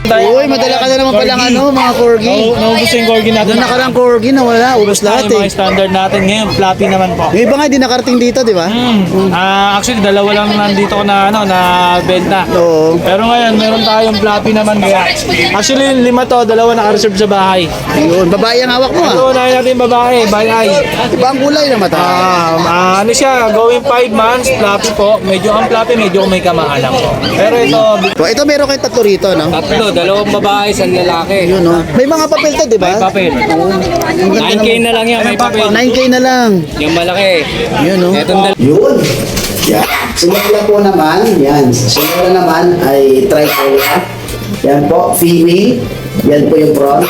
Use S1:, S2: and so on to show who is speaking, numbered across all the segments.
S1: Uy, madala ka na naman palang mga corgi.
S2: Naubos yung corgi natin.
S1: Doon nakarang corgi na wala, ubos lahat
S2: Mga standard natin ngayon, fluffy naman po.
S1: Yung iba nga di nakarating dito, di ba?
S2: Actually, dalawa lang nandito ko na na benta.
S1: Oo.
S2: Pero ngayon, meron tayong fluffy naman kaya. Actually, yung lima to, dalawa naka-reserve sa bahay.
S1: Ayun, babae ang hawak mo
S2: Ito, unahin natin yung babae, by eye.
S1: Iba ang kulay na mata.
S2: Ano siya, going 5 months, fluffy po. Medyo ang fluffy, medyo may kamaalam po. Pero ito,
S1: Ito meron kayong tatlo rito, no?
S3: Tatlo, dalawang babae, isang lalaki.
S1: Yun, no? May mga papel to, di ba?
S3: Papel. 9K na lang yan, may papel.
S1: 9K na lang.
S3: Yung malaki.
S1: Yun, no?
S3: Etong dalawa.
S1: Yun. Yan. Sinula po naman, yan. Sinula naman ay tricolor. Yan po, female. Yan po yung front.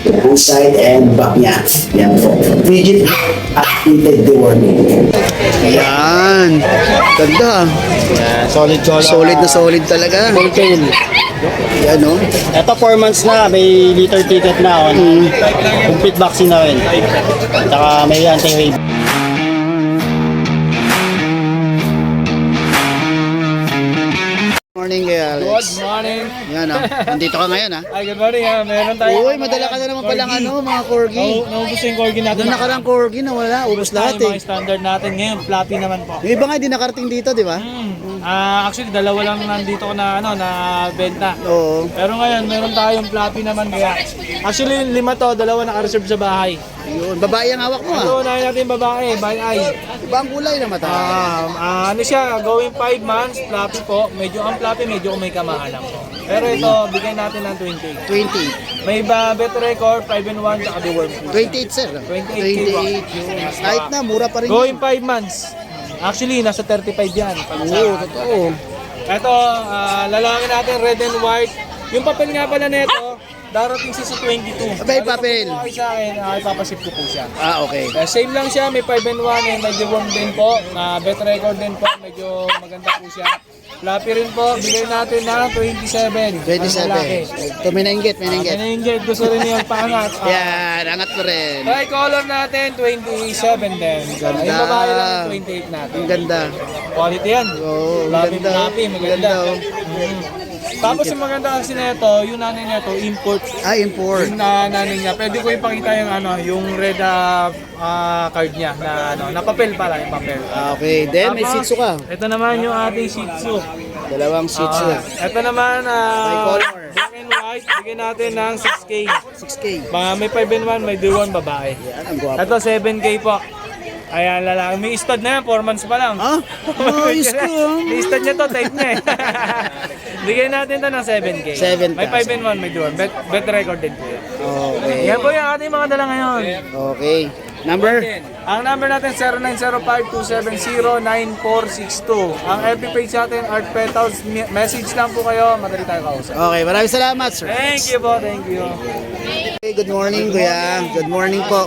S1: Yan, side and back niya. Yan po. Rigid at tinted deworming. Yan. Ganda.
S2: solid color.
S1: Solid na solid talaga.
S3: Tail.
S1: Yan, no?
S4: Ito 4 months na, may liter ticket na on. Complete vaccine na rin. Tsaka may anti-rabies.
S1: Morning, kaya
S2: Good
S1: Alex.
S2: morning.
S1: Yan, no? Nandito ka ngayon, ha?
S2: Ay, good morning. Meron tayo.
S1: Uy, madala ka na naman palang mga corgi.
S2: Naubos yung corgi natin.
S1: Doon nakarang corgi na wala, ubos lahat
S2: Mga
S1: eh.
S2: standard natin ngayon, fluffy naman po.
S1: Yung iba nga di nakarating dito, di ba?
S2: Actually, dalawa lang nandito ko na na benta.
S1: Oo.
S2: Pero ngayon, meron tayong fluffy naman kaya. Actually, yung lima to, dalawa naka-reserve sa bahay.
S1: Yun, babae ang hawak mo,
S2: Ito, unahin natin yung babae, by eye.
S1: Iba ang kulay na mata.
S2: Ano siya, going 5 months, fluffy po. Medyo ang fluffy, medyo may kamaalam po. Pero ito, bigay natin ng 20.
S1: 20.
S2: May bet record, 5-1, saka deworm.
S1: 28, sir.
S2: 28 po.
S1: Yun. Kahit na, mura pa rin
S2: Going
S1: yun.
S2: 5 months. Actually, nasa 35 yan.
S1: Oo, totoo.
S2: Ito, lalaki natin, red and white. Yung papel nga pala nito, darating siya sa 22.
S1: May papel.
S2: Ito sa akin, ipapaship ko po siya.
S1: Okay.
S2: Same lang siya, may 5-1 and medyo warm din po. Bet record din po, medyo maganda po siya. Fluffy rin po, bigay natin na 27.
S1: 27. Ito, may nainggit, may nainggit.
S2: Nainggit, gusto rin yung pangat.
S1: Yan, angat pa rin.
S2: Tricolor natin, 27 din.
S1: Ganda.
S2: Yung babae lang, 28 natin.
S1: Ang ganda.
S2: Quality yan.
S1: Oo, ang
S2: Fluffy,
S1: ganda.
S2: fluffy, maganda.
S1: Ganda, oh.
S2: Tapos yung maganda kasi nito, yung nanay nito, import.
S1: Import.
S2: Yung nanay niya, pwede ko ipakita yung yung red card niya na papel pala, yung papel.
S1: Okay, then may
S2: Tapos,
S1: Shih Tzu ka.
S2: Ito naman yung ating Shih Tzu.
S1: Dalawang Shih Tzu.
S2: Ito naman,
S1: Tricolor.
S2: black and white, bigyan natin ng 6K.
S1: 6K.
S2: May 5-1, may 2-1 babae.
S1: Yan, ang gwapo.
S2: Ito 7K po. Ayan, lalaki. May stud na yan, 4 months pa lang.
S1: Ah? Ayos ko.
S2: May stud niya to, type niya eh. Bigyan natin to ng 7K.
S1: 7,000.
S2: May 5-1, may 2-1. Bet record din po yan.
S1: Okay.
S2: Yan po yung ating mga dala ngayon.
S1: Okay. Number?
S2: Ang number natin 0905-270-9462. Ang FB page natin, Art Petals. Message lang po kayo, madali tayo kausap.
S1: Okay, maraming salamat, sir.
S2: Thank you po, thank you.
S1: Okay, good morning, kuya. Good morning po.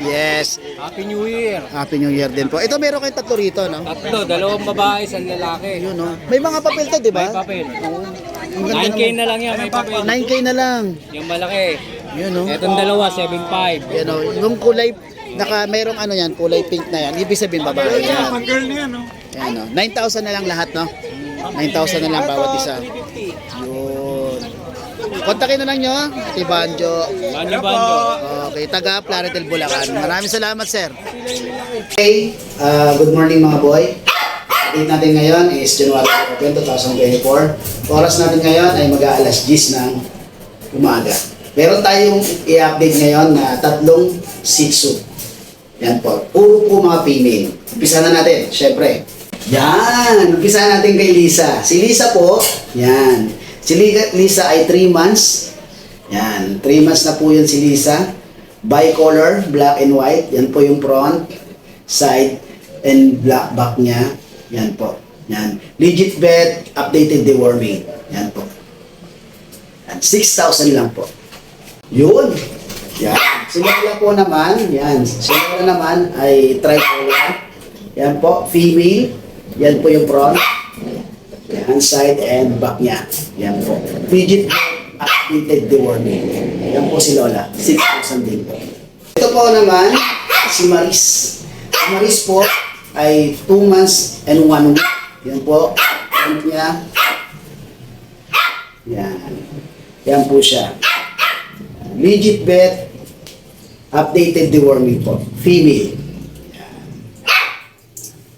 S1: Yes.
S3: Happy New Year.
S1: Happy New Year din po. Ito, meron kayong tatlo rito, no?
S3: Tatlo, dalawang babae, isang lalaki.
S1: Yun, no? May mga papel to, di
S3: May
S1: ba?
S3: papel.
S1: Ang ganda
S3: 9K
S1: naman.
S3: na lang yan, may papel.
S1: 9K na lang.
S3: Yung malaki.
S1: Yun, no?
S3: Etong dalawa, 7.5.
S1: Yan, no? Yung kulay, merong yan, kulay pink na yan. Ibig sabihin, babae yan.
S2: Girl niya, no?
S1: Yan, no? 9,000 na lang lahat, no? 9,000 na lang bawat isa. Yun. Kontakin na lang nyo, Ate Banjo.
S3: Banyo.
S1: Okay, taga Plaridel, Bulacan. Maraming salamat, sir. Okay, good morning mga boy. Date natin ngayon is January 7, 2024. Oras natin ngayon ay mag-aalas 10 ng umaga. Meron tayong i-update ngayon na tatlong Shih Tzu. Yan po. Puro po mga female. Umpisa na natin, syempre. Yan! Umpisa natin kay Lisa. Si Lisa po, yan. Si Lisa ay 3 months. Yan. 3 months na po yun si Lisa. Bicolor, black and white. Yan po yung front, side, and black back niya. Yan po. Yan. Legit vet, updated deworming. Yan po. Yan. 6,000 lang po. Yun. Yan. Sinula po naman. Yan. Sinula naman ay tricolor. Yan po. Female. Yan po yung front. Yan. Side and back niya. Yan po. Legit updated deworming. Yan po si Lola. 6,000 din po. Ito po naman, si Maris. Si Maris po ay 2 months and 1 week. Yan po. Front niya. Yan. Yan po siya. Legit vet, updated deworming po. Female. Yan.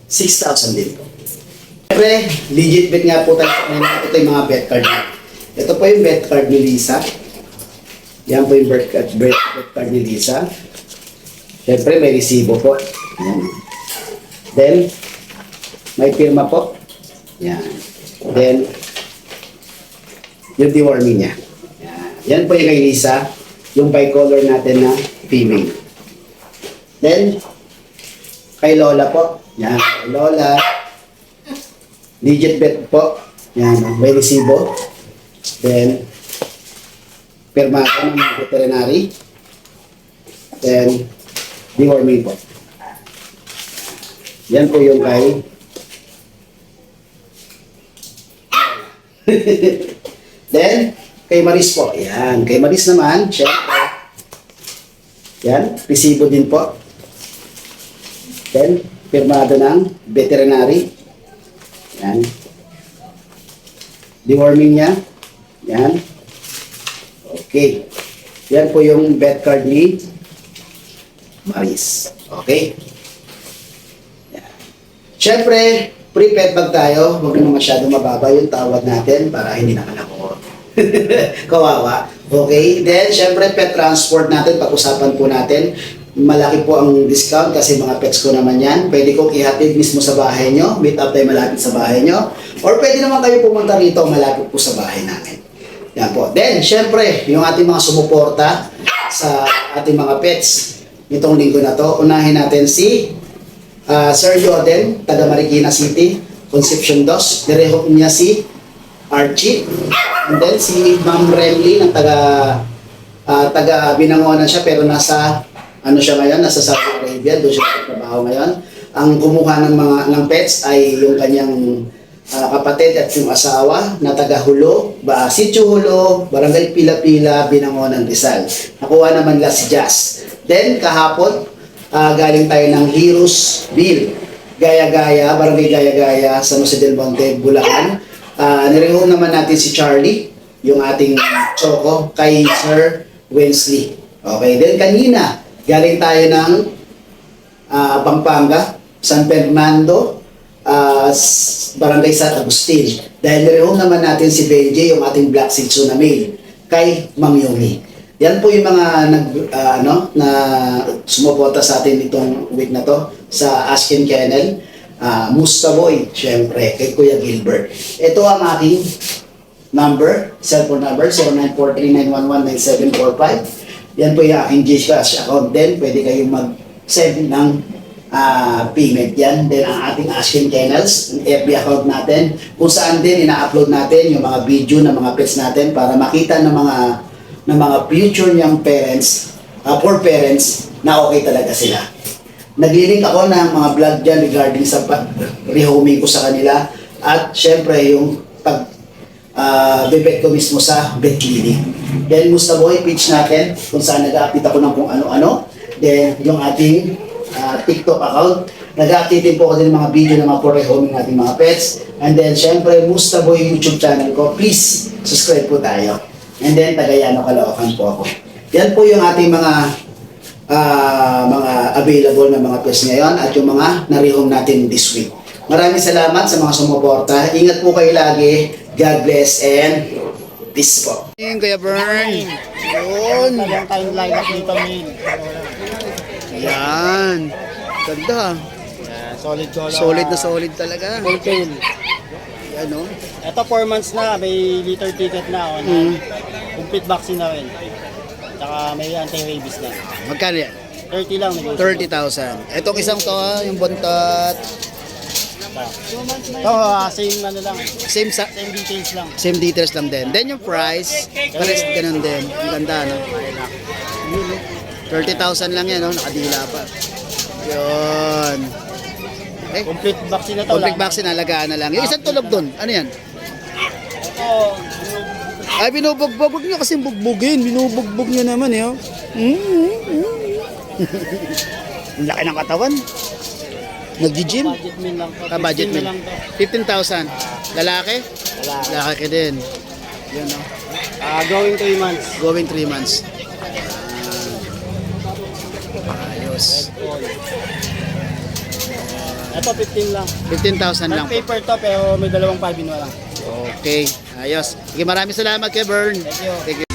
S1: 6,000 din po. Siyempre, legit vet nga po tayo. Ito yung mga vet card. Ito po yung vet card ni Lisa. Yan po yung vet card ni Lisa. Siyempre, may resibo po. Yan. Then, may pirma po. Yan. Then, yung deworming niya. Yan po yung kay Lisa, yung bicolor natin na female. Then, kay Lola po. Yan, kay Lola. Legit vet po. Yan, may resibo. Then, permata ng veterinary. Then, deworming po. Yan po yung kay Then, kay Maris po. Yan. Kay Maris naman, syempre. Yan. Resibo din po. Then, pirmado ng veterinary. Yan. Deworming niya. Yan. Okay. Yan po yung vet card ni Maris. Okay. Yan. Syempre, pre-pet bag tayo. Huwag naman masyadong mababa yung tawad natin para hindi naman ako kawawa. Okay? Then, syempre, pet transport natin. Pag-usapan po natin. Malaki po ang discount kasi mga pets ko naman yan. Pwede kong ihatid mismo sa bahay nyo. Meet up tayo malapit sa bahay nyo. Or pwede naman kayo pumunta rito malapit po sa bahay namin. Yan po. Then, syempre, yung ating mga sumuporta sa ating mga pets nitong linggo na to. Unahin natin si Sir Jordan, taga Marikina City, Concepcion Dos. Direhok niya si Archie. And then si Ma'am Remly, ng taga Binangonan siya, pero nasa siya ngayon, nasa Saudi Arabia, doon siya nagtatrabaho ngayon. Ang kumuha ng pets ay yung kanyang kapatid at yung asawa na taga Hulo, Sitio Hulo, Barangay Pila-Pila, Binangonan, Rizal. Nakuha naman nila si Jazz. Then kahapon, galing tayo ng Heroesville, Gaya-Gaya, Barangay Gaya-Gaya, San Jose del Monte, Bulacan. Nireho naman natin si Charlie, yung ating choco, kay Sir Wensley. Okay, then kanina, galing tayo ng Pampanga, San Fernando, Barangay San Agustin. Dahil nireho naman natin si Benji, yung ating Black Shih Tzu na male, kay Ma'am Yumi. Yan po yung mga na sumuporta sa atin itong week na to sa Askin Kennel. Mustaboy, syempre, kay Kuya Gilbert. Ito ang aking number, cellphone number, 0943-911-9745. Yan po yung aking GCash account din. Pwede kayong mag-send ng payment yan. Then ang ating Askin Kennels, ang FB account natin, kung saan din ina-upload natin yung mga video ng mga pets natin para makita ng mga future niyang parents, poor parents, na okay talaga sila. Naglilink ako ng mga vlog dyan regarding sa rehoming ko sa kanila at syempre yung bebet ko mismo sa vet clinic. Then Mustaboy page natin kung saan nag-update ako ng kung ano-ano. Then yung ating TikTok account, nag-update din po ako din ng mga video ng mga rehoming nating mga pets. And then syempre Mustaboy YouTube channel ko, please subscribe po tayo. And then Tagayano Caloocan po ako. Yan po yung ating mga available na mga pets ngayon at yung mga na-rehome natin this week. Maraming salamat sa mga sumuporta. Ingat po kayo lagi. God bless and peace po. Ayun, Kuya Bern. Yun.
S4: Talagang tayong lineup dito, main.
S1: Yan. Ganda.
S4: Solid color.
S1: Solid na solid talaga.
S4: Full tail.
S1: Yan o.
S4: Ito 4 months na, may litter ticket na. Complete vaccine na rin. Tsaka may anti-rabies na.
S1: Magkano yan?
S4: 30 lang.
S1: 30,000. Etong isang to, yung buntot.
S4: Ito, same ano lang.
S1: Same
S4: Details lang.
S1: same details lang din. Then yung price, pares ganun din. Ang ganda, no? 30,000 lang yan, no? Nakadila pa. Yun. Okay.
S4: Complete vaccine na to
S1: Complete
S4: lang.
S1: vaccine, alagaan na lang. Yung isang tulog doon, ano yan?
S4: Ito,
S1: Ay, binubugbog nyo kasi bugbugin. Binubugbog nyo naman, eh. Oh. Ang laki ng katawan. Nag-gym?
S4: budget meal lang to.
S1: Budget
S4: 15
S1: meal.
S4: na lang to.
S1: 15,000. Lalaki?
S4: Wala.
S1: Lalaki din. Yun, no?
S4: Going 3 months.
S1: Going 3 months. Ayos.
S4: Ito 15 lang.
S1: 15,000 lang.
S4: Paper to pero may dalawang 5 in 1 lang.
S1: Okay. Ayos. Sige, maraming salamat kay Bern.
S4: Thank you.
S1: Thank you.